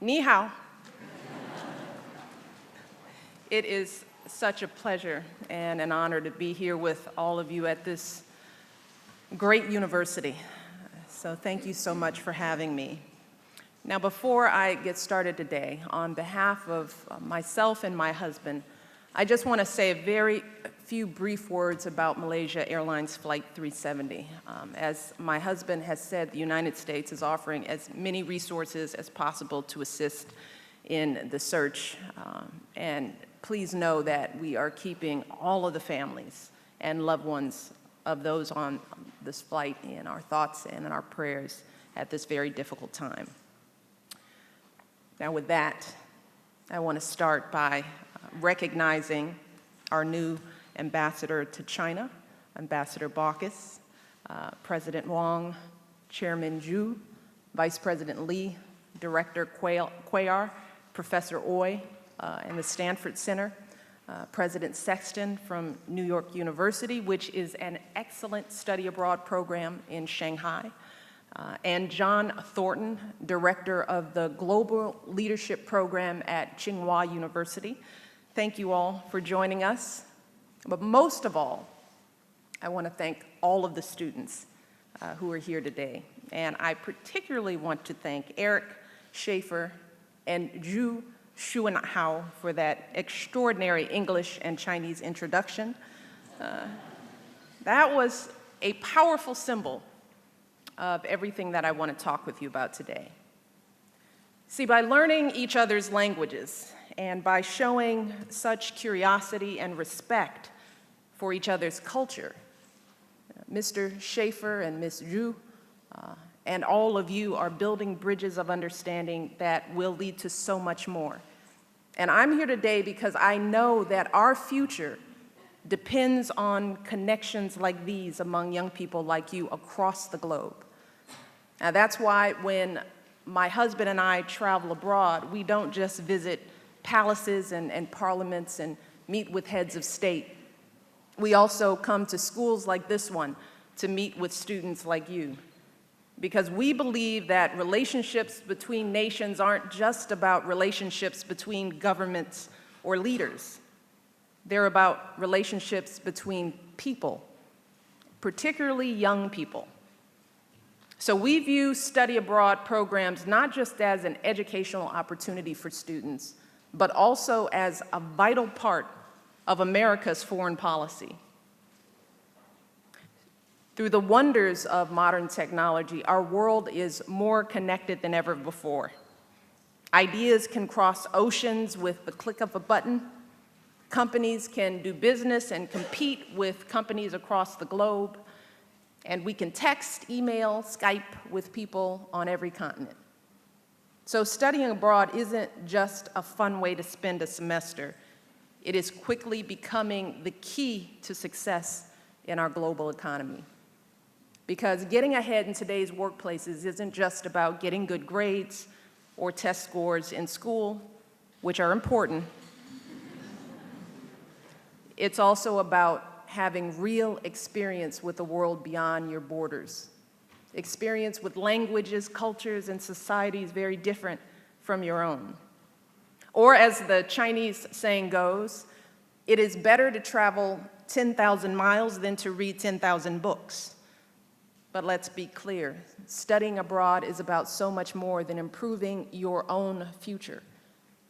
Ni hao. It is such a pleasure and an honor to be here with all of you at this great university. So thank you so much for having me. Now, before I get started today, on behalf of myself and my husband, I just want to say a very few brief words about Malaysia Airlines Flight 370. As my husband has said, the United States is offering as many resources as possible to assist in the search. And please know that we are keeping all of the families and loved ones of those on this flight in our thoughts and in our prayers at this very difficult time. Now with that, I want to start by recognizing our new ambassador to China, Ambassador Baucus, President Wang, Chairman Zhu, Vice President Li, Director Cuellar, Professor Ooi, and the Stanford Center, President Sexton from New York University, which is an excellent study abroad program in Shanghai, and John Thornton, Director of the Global Leadership Program at Tsinghua University. Thank you all for joining us. But most of all, I want to thank all of the students who are here today. And I particularly want to thank Eric Schaefer and Zhu Xuanhao for that extraordinary English and Chinese introduction. That was a powerful symbol of everything that I want to talk with you about today. See, by learning each other's languages and by showing such curiosity and respect for each other's culture, Mr. Schaefer and Ms. Zhu and all of you are building bridges of understanding that will lead to so much more. And I'm here today because I know that our future depends on connections like these among young people like you across the globe. Now that's why when my husband and I travel abroad, we don't just visit palaces and parliaments and meet with heads of state. We also come to schools like this one to meet with students like you, because we believe that relationships between nations aren't just about relationships between governments or leaders. They're about relationships between people, particularly young people. So we view study abroad programs not just as an educational opportunity for students, but also as a vital part of America's foreign policy. Through the wonders of modern technology, our world is more connected than ever before. Ideas can cross oceans with the click of a button. Companies can do business and compete with companies across the globe. And we can text, email, Skype with people on every continent. So studying abroad isn't just a fun way to spend a semester. It is quickly becoming the key to success in our global economy. Because getting ahead in today's workplaces isn't just about getting good grades or test scores in school, which are important. It's also about having real experience with the world beyond your borders. Experience with languages, cultures, and societies very different from your own. Or as the Chinese saying goes, it is better to travel 10,000 miles than to read 10,000 books. But let's be clear, studying abroad is about so much more than improving your own future.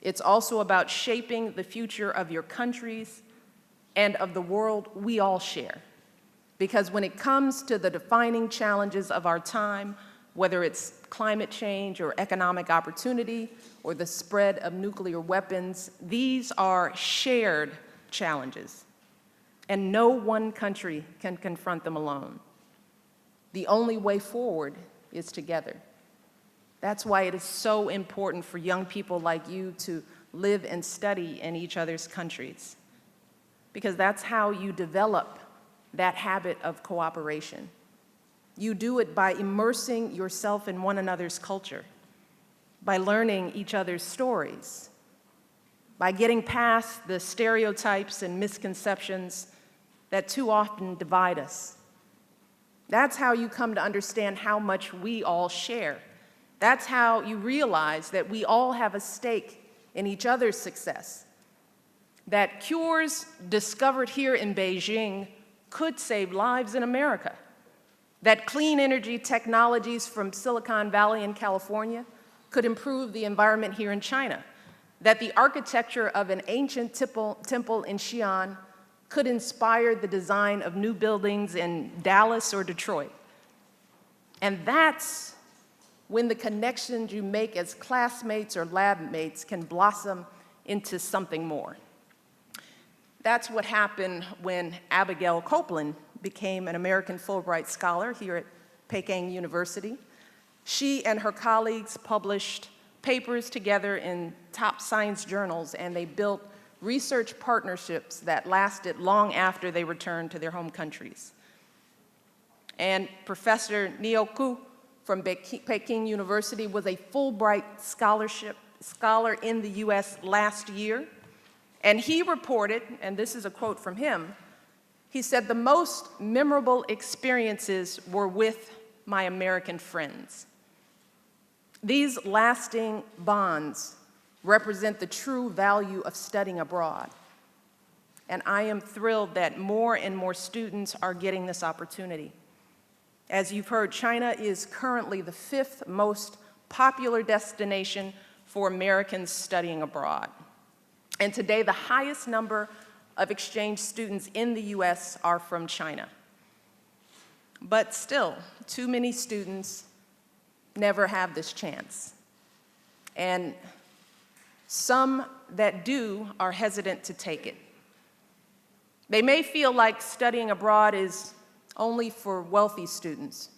It's also about shaping the future of your countries and of the world we all share. Because when it comes to the defining challenges of our time, whether it's climate change or economic opportunity or the spread of nuclear weapons, these are shared challenges. And no one country can confront them alone. The only way forward is together. That's why it is so important for young people like you to live and study in each other's countries, because that's how you develop that habit of cooperation. You do it by immersing yourself in one another's culture, by learning each other's stories, by getting past the stereotypes and misconceptions that too often divide us. That's how you come to understand how much we all share That's how you realize that we all have a stake in each other's success, that cures discovered here in Beijing could save lives in America, that clean energy technologies from Silicon Valley in California could improve the environment here in China, that the architecture of an ancient temple in Xi'an could inspire the design of new buildings in Dallas or Detroit. And that's when the connections you make as classmates or lab mates can blossom into something more. That's what happened when Abigail Copeland became an American Fulbright Scholar here at Peking University. She and her colleagues published papers together in top science journals, and they built research partnerships that lasted long after they returned to their home countries. And Professor Neo Ku from Peking University was a Fulbright scholar in the US last year, and he reported, and this is a quote from him, he said, "The most memorable experiences were with my American friends." These lasting bonds represent the true value of studying abroad. And I am thrilled that more and more students are getting this opportunity. As you've heard, China is currently the 5th most popular destination for Americans studying abroad. And today, the highest number of exchange students in the US are from China. But still, too many students never have this chance. And some that do are hesitant to take it. They may feel like studying abroad is only for wealthy students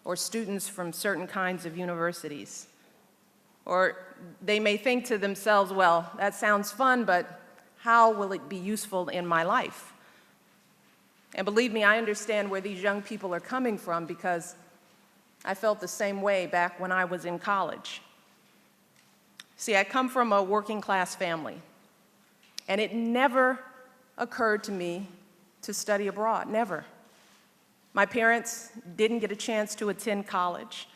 or students from certain kinds of universities. Or they may think to themselves, well, that sounds fun, but how will it be useful in my life? And believe me, I understand where these young people are coming from because I felt the same way back when I was in college. See, I come from a working class family, and it never occurred to me to study abroad, never. My parents didn't get a chance to attend college,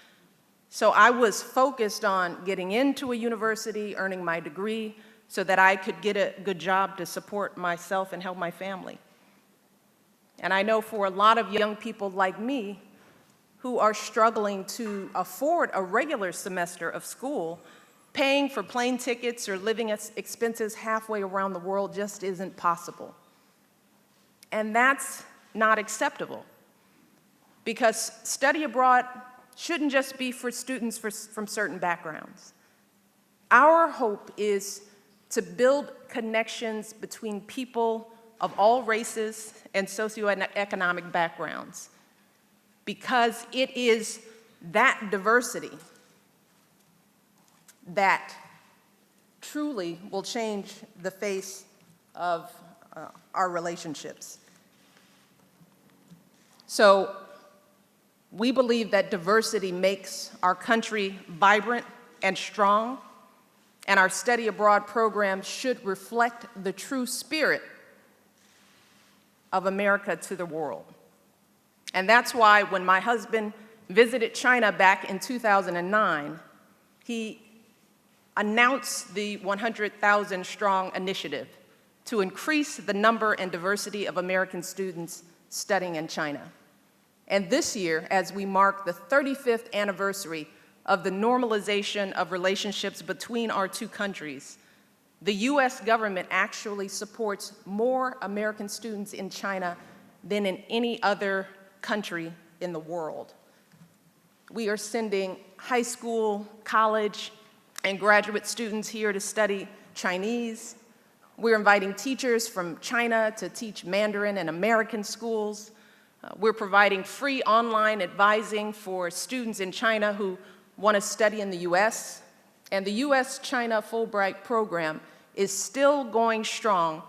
so I was focused on getting into a university, earning my degree, so that I could get a good job to support myself and help my family. And I know for a lot of young people like me who are struggling to afford a regular semester of school, paying for plane tickets or living expenses halfway around the world just isn't possible. And that's not acceptable, because study abroad shouldn't just be for students from certain backgrounds. Our hope is to build connections between people of all races and socioeconomic backgrounds, because it is that diversity that truly will change the face of our relationships. So we believe that diversity makes our country vibrant and strong, and our study abroad program should reflect the true spirit of America to the world. And that's why when my husband visited China back in 2009, he announced the 100,000 Strong Initiative to increase the number and diversity of American students studying in China. And this year, as we mark the 35th anniversary of the normalization of relationships between our two countries, the US government actually supports more American students in China than in any other country in the world. We are sending high school, college, and graduate students here to study Chinese. We're inviting teachers from China to teach Mandarin in American schools. We're providing free online advising for students in China who want to study in the US. And the US-China Fulbright program is still going strong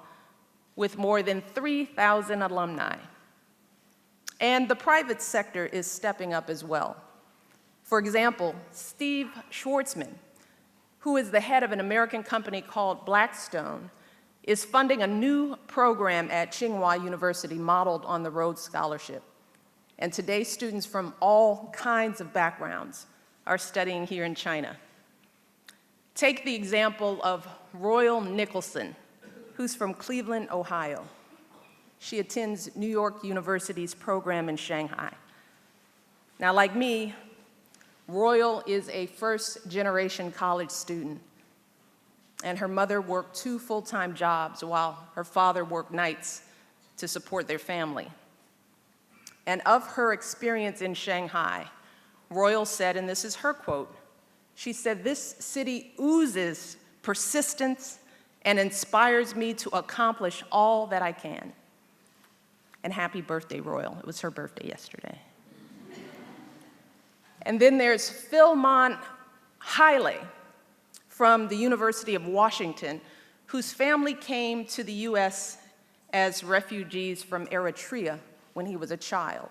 with more than 3,000 alumni. And the private sector is stepping up as well. For example, Steve Schwartzman, who is the head of an American company called Blackstone, is funding a new program at Tsinghua University modeled on the Rhodes Scholarship. And today, students from all kinds of backgrounds are studying here in China. Take the example of Royal Nicholson, who's from Cleveland, Ohio. She attends New York University's program in Shanghai. Now, like me, Royal is a first-generation college student, and her mother worked 2 full-time jobs while her father worked nights to support their family. And of her experience in Shanghai, Royal said, and this is her quote, she said, "This city oozes persistence and inspires me to accomplish all that I can." And happy birthday, Royal. It was her birthday yesterday. And then there's Philmon Haile from the University of Washington, whose family came to the US as refugees from Eritrea when he was a child.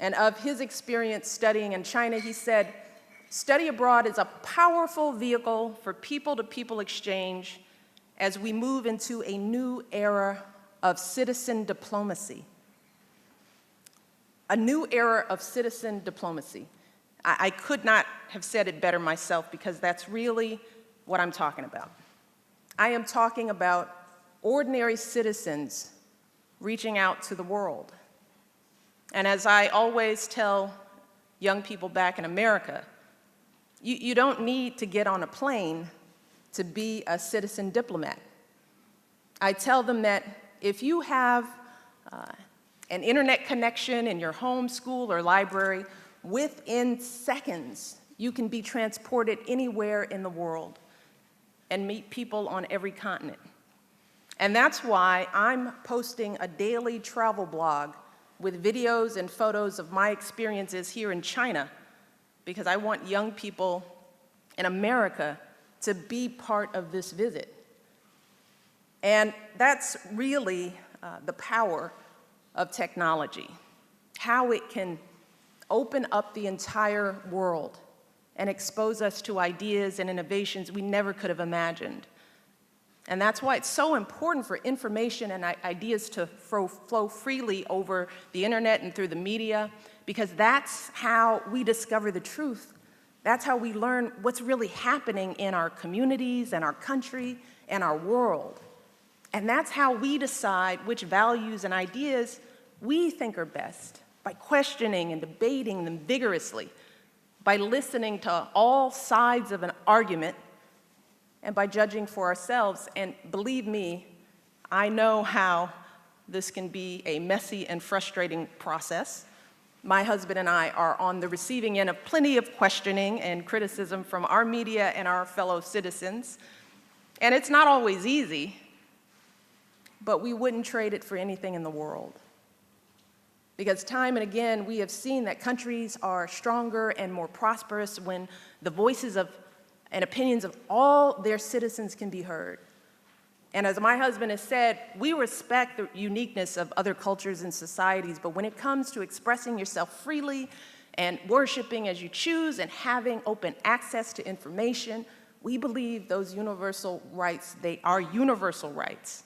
And of his experience studying in China, he said, "Study abroad is a powerful vehicle for people-to-people exchange as we move into a new era of citizen diplomacy." A new era of citizen diplomacy. I could not have said it better myself, because that's really what I'm talking about. I am talking about ordinary citizens reaching out to the world. And as I always tell young people back in America, you don't need to get on a plane to be a citizen diplomat. I tell them that if you have an internet connection in your home, school, or library, within seconds, you can be transported anywhere in the world and meet people on every continent. And that's why I'm posting a daily travel blog with videos and photos of my experiences here in China, because I want young people in America to be part of this visit. And that's really the power of technology, how it can open up the entire world and expose us to ideas and innovations we never could have imagined. And that's why it's so important for information and ideas to flow freely over the internet and through the media, because that's how we discover the truth. That's how we learn what's really happening in our communities and our country and our world. And that's how we decide which values and ideas we think are best, by questioning and debating them vigorously, by listening to all sides of an argument, and by judging for ourselves. And believe me, I know how this can be a messy and frustrating process. My husband and I are on the receiving end of plenty of questioning and criticism from our media and our fellow citizens. And it's not always easy, but we wouldn't trade it for anything in the world. Because time and again, we have seen that countries are stronger and more prosperous when the voices of and opinions of all their citizens can be heard. And as my husband has said, we respect the uniqueness of other cultures and societies, but when it comes to expressing yourself freely and worshiping as you choose and having open access to information, we believe those universal rights, they are universal rights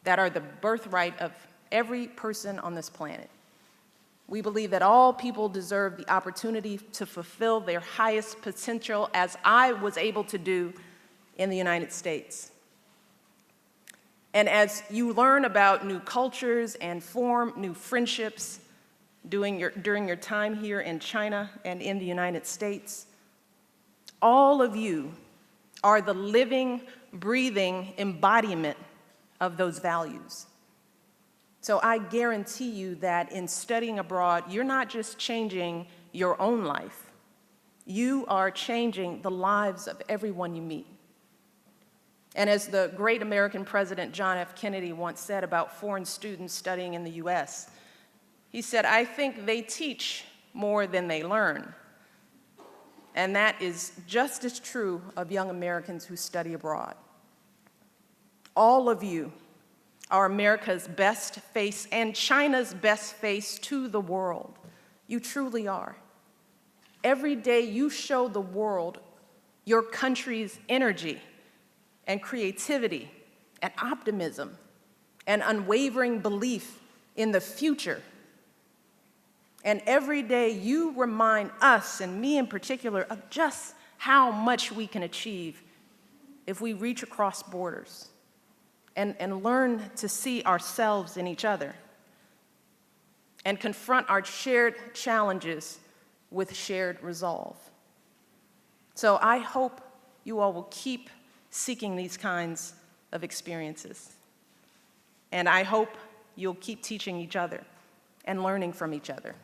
that are the birthright of every person on this planet. We believe that all people deserve the opportunity to fulfill their highest potential, as I was able to do in the United States. And as you learn about new cultures and form new friendships during your time here in China and in the United States, all of you are the living, breathing embodiment of those values. So I guarantee you that in studying abroad, you're not just changing your own life, you are changing the lives of everyone you meet. And as the great American President John F. Kennedy once said about foreign students studying in the US, he said, "I think they teach more than they learn." And that is just as true of young Americans who study abroad. All of you are America's best face and China's best face to the world. You truly are. Every day you show the world your country's energy and creativity and optimism and unwavering belief in the future. And every day you remind us, and me in particular, of just how much we can achieve if we reach across borders and learn to see ourselves in each other and confront our shared challenges with shared resolve. So I hope you all will keep seeking these kinds of experiences. And I hope you'll keep teaching each other and learning from each other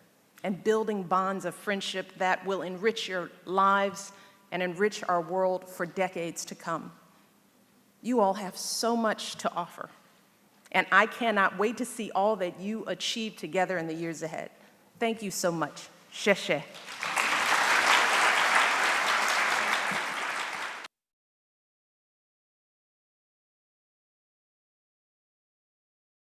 and building bonds of friendship that will enrich your lives and enrich our world for decades to come. You all have so much to offer, and I cannot wait to see all that you achieve together in the years ahead. Thank you so much. Sheshe.